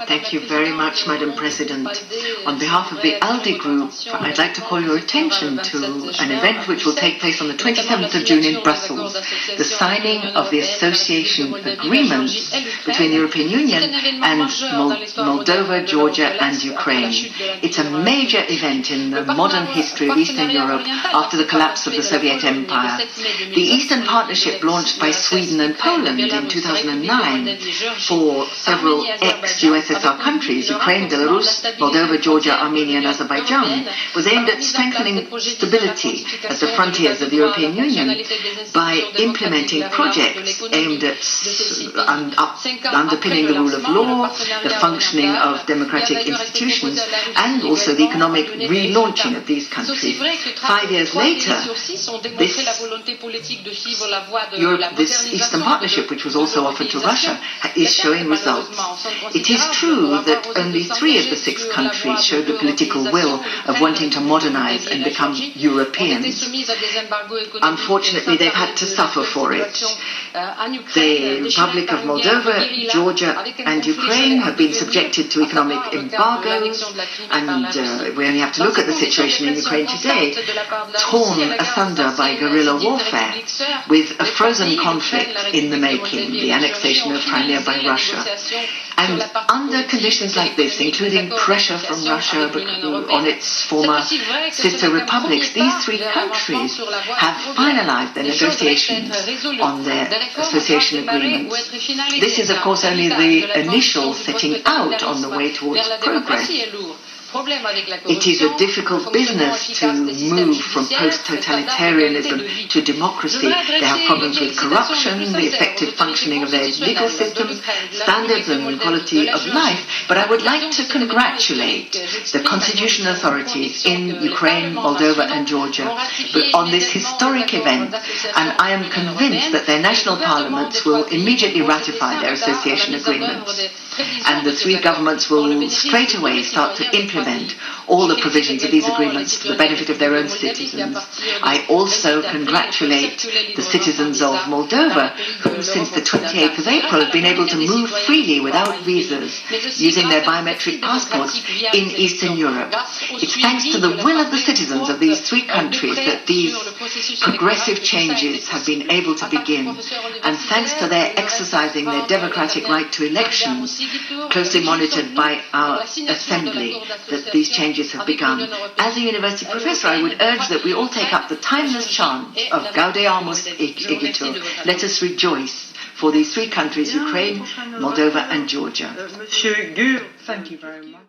Thank you very much, Madam President. On behalf of the ALDE Group, I'd like to call your attention to an event which will take place on the 27th of June in Brussels, the signing of the association agreements between the European Union and Moldova, Georgia and Ukraine. It's a major event in the modern history of Eastern Europe after the collapse of the Soviet Empire. The Eastern Partnership, launched by Sweden and Poland in 2009 for several ex-USSR countries, Ukraine, Belarus, Moldova, Georgia, Armenia and Azerbaijan, was aimed at strengthening stability at the frontiers of the European Union by implementing projects aimed at underpinning the rule of law, the functioning of democratic institutions, and also the economic relaunching of these countries. 5 years later, this Eastern Partnership, which was also offered to Russia, is showing results. It is true that only 3 of the 6 countries showed the political will of wanting to modernize and become Europeans. Unfortunately, they've had to suffer for it. The Republic of Moldova, Georgia and Ukraine have been subjected to economic embargoes, and we only have to look at the situation in Ukraine today, torn asunder by guerrilla warfare, with a frozen conflict in the making, the annexation of Crimea by Russia. And under conditions like this, including pressure from Russia on its former sister republics, these 3 countries have finalized their negotiations on their association agreements. This is, of course, only the initial setting out on the way towards progress. It is a difficult business to move from post-totalitarianism to democracy. They have problems with corruption, the effective functioning of their legal systems, standards and quality of life. But I would like to congratulate the constitutional authorities in Ukraine, Moldova and Georgia on this historic event, and I am convinced that their national parliaments will immediately ratify their association agreements. And the 3 governments will straight away start to implement all the provisions of these agreements for the benefit of their own citizens. I also congratulate the citizens of Moldova, who since the 28th of April have been able to move freely without visas, using their biometric passports in Eastern Europe. It's thanks to the will of the citizens of these 3 countries that these progressive changes have been able to begin, and thanks to their exercising their democratic right to elections, closely monitored by our Assembly, that these changes have begun. As a university professor, I would urge that we all take up the timeless chant of Gaudeamus Igitur. Let us rejoice for these 3 countries, Ukraine, Moldova and Georgia. Monsieur Gur, thank you very much.